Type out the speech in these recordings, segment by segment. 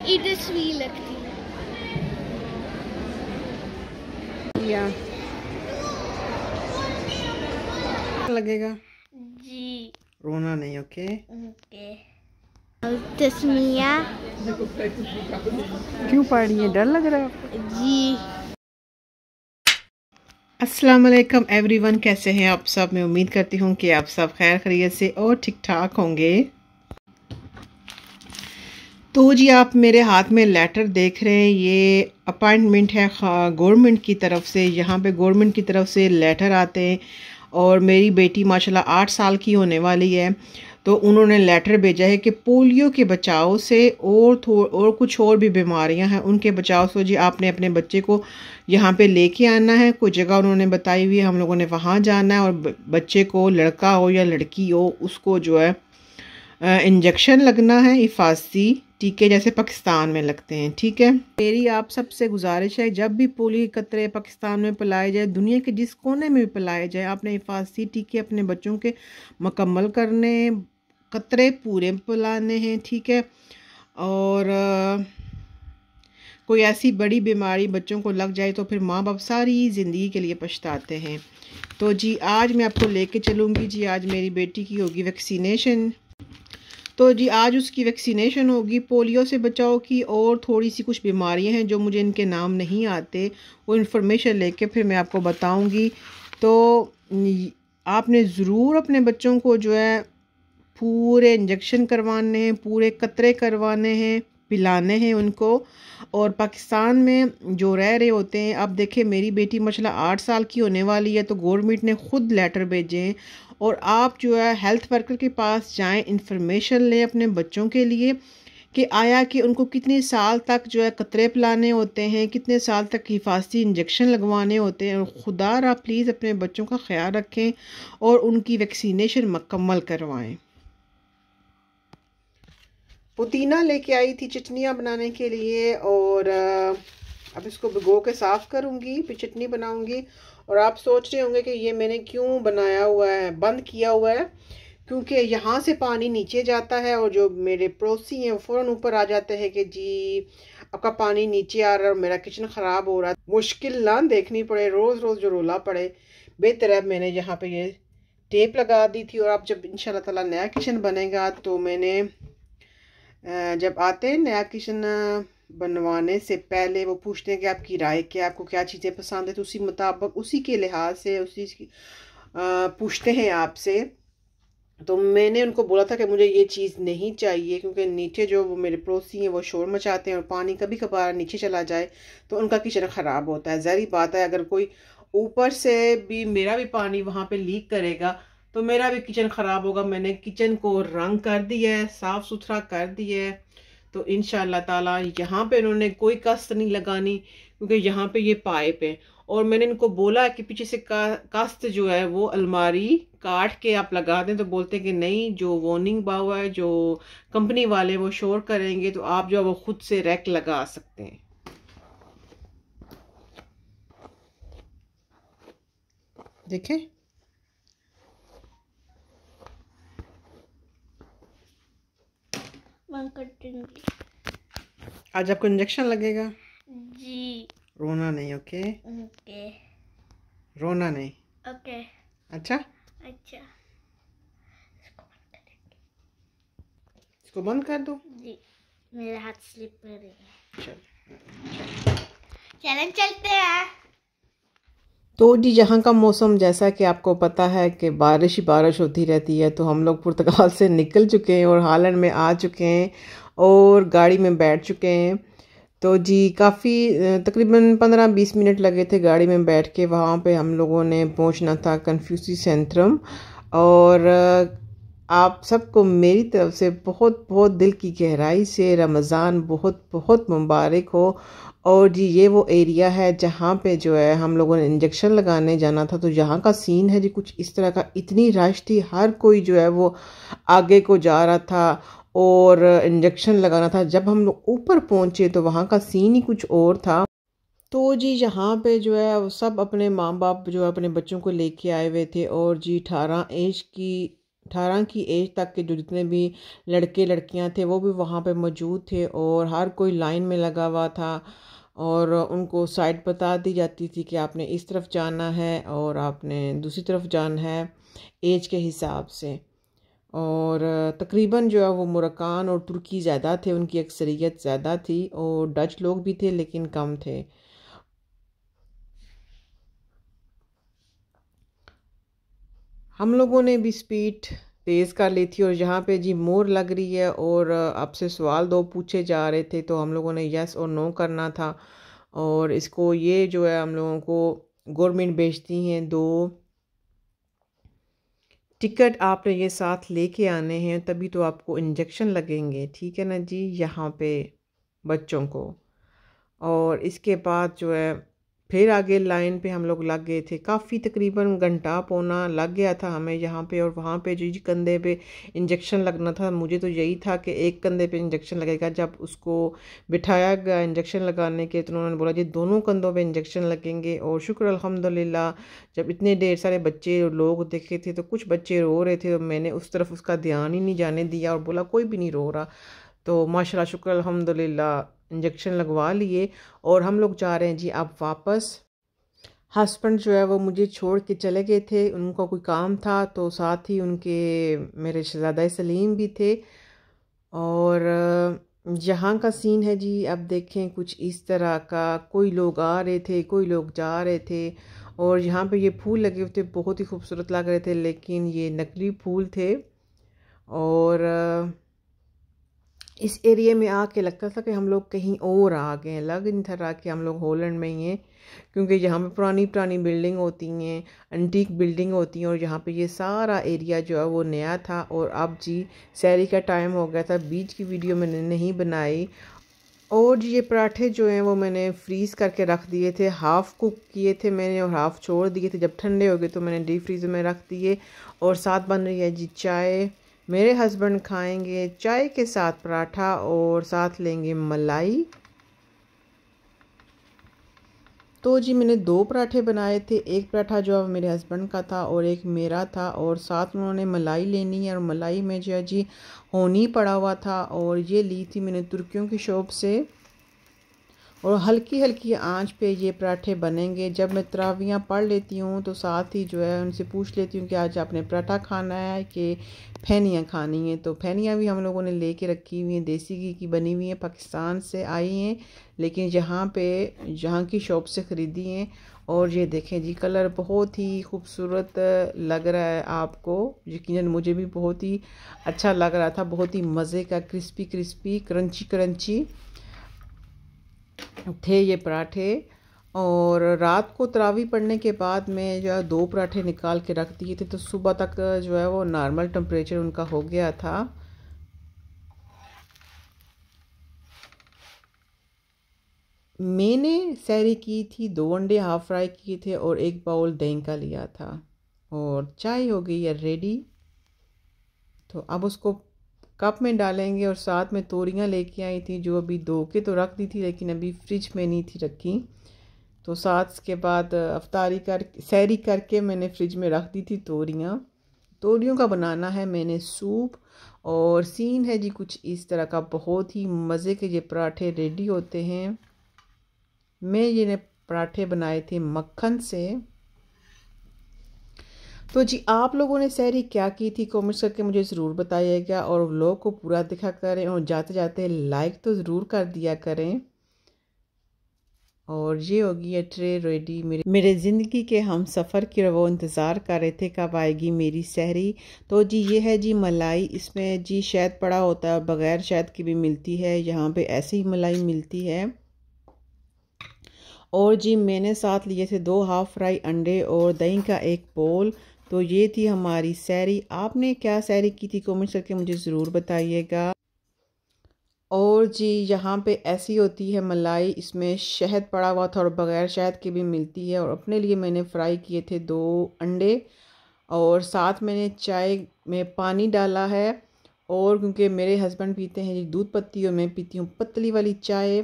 इधर सुई लगती या लगेगा जी। रोना नहीं। Okay okay. तस्मिया क्यों पढ़ रही है? डर लग रहा है आपको? जी। अस्सलाम वालेकुम एवरीवन, कैसे हैं आप सब? मैं उम्मीद करती हूँ कि आप सब खैर खैरियत से और ठीक ठाक होंगे। तो जी आप मेरे हाथ में लेटर देख रहे हैं, ये अपॉइंटमेंट है गवर्नमेंट की तरफ से। यहाँ पे गवर्नमेंट की तरफ से लेटर आते हैं और मेरी बेटी माशाल्लाह 8 साल की होने वाली है, तो उन्होंने लेटर भेजा है कि पोलियो के बचाव से और कुछ और भी बीमारियां हैं उनके बचाव से जी आपने अपने बच्चे को यहाँ पे लेके आना है। कोई जगह उन्होंने बताई हुई है, हम लोगों ने वहाँ जाना है और बच्चे को, लड़का हो या लड़की हो, उसको जो है इंजेक्शन लगना है, हिफाजती टीके जैसे पाकिस्तान में लगते हैं। ठीक है, मेरी आप सबसे गुजारिश है जब भी पोलियो के कतरे पाकिस्तान में पिलाए जाए, दुनिया के जिस कोने में भी पिलाए जाए, आपने हिफाजती टीके अपने बच्चों के मुकम्मल करने, कतरे पूरे पिलाने हैं। ठीक है, और कोई ऐसी बड़ी बीमारी बच्चों को लग जाए तो फिर माँ बाप सारी ज़िंदगी के लिए पछताते हैं। तो जी आज मैं आपको लेके चलूँगी। जी आज मेरी बेटी की होगी वैक्सीनेशन, तो जी आज उसकी वैक्सीनेशन होगी पोलियो से बचाव की, और थोड़ी सी कुछ बीमारियां हैं जो मुझे इनके नाम नहीं आते, वो इन्फॉर्मेशन लेके फिर मैं आपको बताऊंगी। तो आपने ज़रूर अपने बच्चों को जो है पूरे इंजेक्शन करवाने हैं, पूरे कतरे करवाने हैं, पिलाने हैं उनको। और पाकिस्तान में जो रह रहे होते हैं, अब देखिए मेरी बेटी माशाल्लाह 8 साल की होने वाली है, तो गवर्नमेंट ने ख़ुद लेटर भेजे हैं और आप जो है हेल्थ वर्कर के पास जाएं, इंफॉर्मेशन लें अपने बच्चों के लिए कि आया कि उनको कितने साल तक जो है कतरे पिलाने होते हैं, कितने साल तक हिफाजती इंजेक्शन लगवाने होते हैं। और खुदा रहा प्लीज़ अपने बच्चों का ख्याल रखें और उनकी वैक्सीनेशन मुकम्मल करवाएं। पुदीना लेके आई थी चटनियाँ बनाने के लिए, और अब इसको भिगो के साफ़ करूँगी, फिर चटनी बनाऊँगी। और आप सोच रहे होंगे कि ये मैंने क्यों बनाया हुआ है, बंद किया हुआ है, क्योंकि यहाँ से पानी नीचे जाता है और जो मेरे पड़ोसी हैं वो फ़ौरन ऊपर आ जाते हैं कि जी आपका पानी नीचे आ रहा है और मेरा किचन ख़राब हो रहा है। मुश्किल ना देखनी पड़े, रोज़ रोज़ जो रोला पड़े, बेहतर है मैंने यहाँ पे ये टेप लगा दी थी। और अब जब इंशाल्लाह ताला नया किचन बनेगा तो मैंने जब आते हैं नया किचन बनवाने से पहले वो पूछते हैं कि आपकी राय क्या, आपको क्या चीज़ें पसंद है, तो उसी मुताबिक, उसी के लिहाज से उसी की पूछते हैं आपसे। तो मैंने उनको बोला था कि मुझे ये चीज़ नहीं चाहिए, क्योंकि नीचे जो वो मेरे पड़ोसी हैं वो शोर मचाते हैं और पानी कभी कभार नीचे चला जाए तो उनका किचन ख़राब होता है। ज़ाहिर बात है अगर कोई ऊपर से भी मेरा भी पानी वहाँ पे लीक करेगा तो मेरा भी किचन ख़राब होगा। मैंने किचन को रंग कर दिया है, साफ़ सुथरा कर दिया है, तो इंशाल्लाह ताला यहाँ पे इन्होंने कोई कस्त नहीं लगानी, क्योंकि यहाँ पे ये पाइप है। और मैंने इनको बोला कि पीछे से कस्त जो है वो अलमारी काट के आप लगा दें, तो बोलते हैं कि नहीं, जो वार्निंग बा हुआ है, जो कंपनी वाले वो शोर करेंगे, तो आप जो है वो खुद से रैक लगा सकते हैं। देखें, आज आपको इंजेक्शन लगेगा जी। रोना नहीं। Okay okay. रोना नहीं। ओके। अच्छा, अच्छा, इसको बंद कर दो जी। मेरे हाथ स्लिप कर रही है। चल चलन चलते हैं। तो जी यहाँ का मौसम जैसा कि आपको पता है कि बारिश ही बारिश होती रहती है, तो हम लोग पुर्तगाल से निकल चुके हैं और हालन में आ चुके हैं और गाड़ी में बैठ चुके हैं। तो जी काफ़ी तकरीबन 15-20 मिनट लगे थे गाड़ी में बैठ के। वहाँ पे हम लोगों ने पहुँचना था कन्फ्यूसी सेंट्रम। और आप सबको मेरी तरफ से बहुत बहुत दिल की गहराई से रमज़ान बहुत बहुत मुबारक हो। और जी ये वो एरिया है जहाँ पे जो है हम लोगों ने इंजेक्शन लगाने जाना था, तो यहाँ का सीन है जी कुछ इस तरह का। इतनी रश थी, हर कोई जो है वो आगे को जा रहा था और इंजेक्शन लगाना था। जब हम लोग ऊपर पहुँचे तो वहाँ का सीन ही कुछ और था। तो जी यहाँ पे जो है वो सब अपने माँ बाप जो है अपने बच्चों को लेके आए हुए थे, और जी 18 एज की 18 की एज तक के जो जितने भी लड़के लड़कियां थे वो भी वहाँ पे मौजूद थे और हर कोई लाइन में लगा हुआ था और उनको साइड बता दी जाती थी कि आपने इस तरफ जाना है और आपने दूसरी तरफ जाना है एज के हिसाब से। और तकरीबन जो है वो मुरक्कान और तुर्की ज़्यादा थे, उनकी अक्सरियत ज़्यादा थी और डच लोग भी थे लेकिन कम थे। हम लोगों ने भी स्पीड तेज़ कर ली थी और जहाँ पे जी मोर लग रही है और आपसे सवाल दो पूछे जा रहे थे तो हम लोगों ने यस और नो करना था। और इसको ये जो है हम लोगों को गवर्नमेंट बेचती हैं 2 टिकट, आपने ये साथ लेके आने हैं तभी तो आपको इंजेक्शन लगेंगे, ठीक है ना जी, यहाँ पे बच्चों को। और इसके बाद जो है फिर आगे लाइन पे हम लोग लग गए थे, काफ़ी तकरीबन घंटा पौना लग गया था हमें यहाँ पे। और वहाँ पे जी कंधे पे इंजेक्शन लगना था, मुझे तो यही था कि एक कंधे पे इंजेक्शन लगेगा। जब उसको बिठाया गया इंजेक्शन लगाने के तो उन्होंने बोला जी दोनों कंधों पे इंजेक्शन लगेंगे। और शुक्र अल्हम्दुलिल्लाह जब इतने ढेर सारे बच्चे और लोग देखे थे तो कुछ बच्चे रो रहे थे तो मैंने उस तरफ उसका ध्यान ही नहीं जाने दिया और बोला कोई भी नहीं रो रहा। तो माशाल्लाह शुक्र अल्हम्दुलिल्लाह इंजेक्शन लगवा लिए और हम लोग जा रहे हैं जी अब वापस। हस्बैंड जो है वो मुझे छोड़ के चले गए थे, उनका कोई काम था, तो साथ ही उनके मेरे शहज़ादा सलीम भी थे। और यहाँ का सीन है जी अब देखें कुछ इस तरह का, कोई लोग आ रहे थे कोई लोग जा रहे थे। और यहाँ पे ये फूल लगे हुए थे, बहुत ही खूबसूरत लग रहे थे लेकिन ये नकली फूल थे। और इस एरिया में आके लगता था कि हम लोग कहीं और आ गए हैं, लग नहीं था रहा कि हम लोग हॉलैंड में ही हैं, क्योंकि यहाँ पे पुरानी पुरानी बिल्डिंग होती हैं, एंटीक बिल्डिंग होती हैं। और यहाँ पे ये सारा एरिया जो है वो नया था। और अब जी सैरी का टाइम हो गया था, बीच की वीडियो मैंने नहीं बनाई। और जी ये पराठे जो हैं वो मैंने फ्रीज़ करके रख दिए थे, हाफ़ कुक किए थे मैंने और हाफ़ छोड़ दिए थे। जब ठंडे हो गए तो मैंने डीप फ्रीज़र में रख दिए। और साथ बन रही है जी चाय, मेरे हस्बैंड खाएंगे चाय के साथ पराठा और साथ लेंगे मलाई। तो जी मैंने 2 पराठे बनाए थे, एक पराठा जो है मेरे हस्बैंड का था और एक मेरा था। और साथ में उन्होंने मलाई लेनी है और मलाई में जो है जी होनी पड़ा हुआ था और ये ली थी मैंने तुर्कियों की शॉप से। और हल्की हल्की आंच पे ये पराठे बनेंगे। जब मैं तरावियाँ पढ़ लेती हूँ तो साथ ही जो है उनसे पूछ लेती हूँ कि आज आपने पराठा खाना है कि फैनियाँ खानी हैं। तो फैनियाँ भी हम लोगों ने लेके रखी हुई हैं, देसी घी की बनी हुई हैं, पाकिस्तान से आई हैं लेकिन यहाँ की शॉप से ख़रीदी हैं। और ये देखें जी कलर बहुत ही खूबसूरत लग रहा है आपको, यकीनन मुझे भी बहुत ही अच्छा लग रहा था, बहुत ही मज़े का क्रिस्पी क्रिस्पी क्रंची क्रंची थे ये पराठे। और रात को तरावी पड़ने के बाद मैं जो है 2 पराठे निकाल के रख दिए थे तो सुबह तक जो है वो नॉर्मल टेम्परेचर उनका हो गया था। मैंने सैरी की थी, 2 अंडे हाफ फ्राई किए थे और 1 बाउल दही का लिया था। और चाय हो गई है रेडी, तो अब उसको कप में डालेंगे। और साथ में तोरियां लेके आई थी जो अभी धो के तो रख दी थी लेकिन अभी फ्रिज में नहीं थी रखी, तो साथ के बाद अफ्तारी कर सैरी करके मैंने फ्रिज में रख दी थी तोरियों का बनाना है मैंने सूप। और सीन है जी कुछ इस तरह का, बहुत ही मज़े के ये पराठे रेडी होते हैं। मैं ये पराठे बनाए थे मक्खन से। तो जी आप लोगों ने सैरी क्या की थी कमेंट्स करके मुझे ज़रूर बताइएगा और व्लॉग को पूरा देखा करें और जाते जाते लाइक तो ज़रूर कर दिया करें। और ये होगी है ट्रे रेडी। मेरे ज़िंदगी के हम सफ़र की वो इंतज़ार कर रहे थे कब आएगी मेरी सहरी। तो जी ये है जी मलाई, इसमें जी शहद पड़ा होता है और बग़ैर शहद की भी मिलती है, यहाँ पे ऐसी ही मलाई मिलती है। और जी मैंने साथ लिए थे 2 हाफ फ्राई अंडे और दही का 1 बोल। तो ये थी हमारी सैरी। आपने क्या सैरी की थी कमेंट्स करके मुझे ज़रूर बताइएगा। और जी यहाँ पे ऐसी होती है मलाई, इसमें शहद पड़ा हुआ था और बग़ैर शहद के भी मिलती है। और अपने लिए मैंने फ्राई किए थे 2 अंडे और साथ मैंने चाय में पानी डाला है। और क्योंकि मेरे हस्बैंड पीते हैं जी दूध पत्ती और मैं पीती हूँ पतली वाली चाय,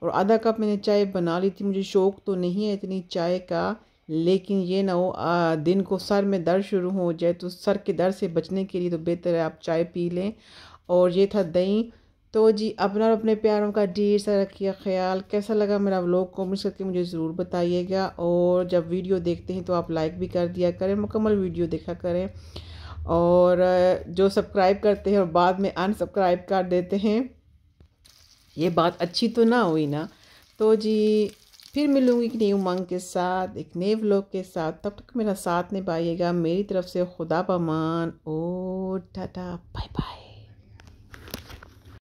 और आधा कप मैंने चाय बना ली थी, मुझे शौक़ तो नहीं है इतनी चाय का लेकिन ये ना हो दिन को सर में दर्द शुरू हो जाए, तो सर के दर्द से बचने के लिए तो बेहतर है आप चाय पी लें। और ये था दही। तो जी अपना और अपने प्यारों का ढेर सारा रखिए ख्याल। कैसा लगा मेरा व्लॉग कमेंट्स करके मुझे ज़रूर बताइएगा। और जब वीडियो देखते हैं तो आप लाइक भी कर दिया करें, मुकम्मल वीडियो देखा करें। और जो सब्सक्राइब करते हैं और बाद में अनसब्सक्राइब कर देते हैं, ये बात अच्छी तो ना हुई ना। तो जी फिर मिलूँगी एक नई उमंग के साथ, एक नए व्लॉग के साथ। तब तक मेरा साथ निभाइएगा। मेरी तरफ से खुदा पमान और टाटा बाय बाय।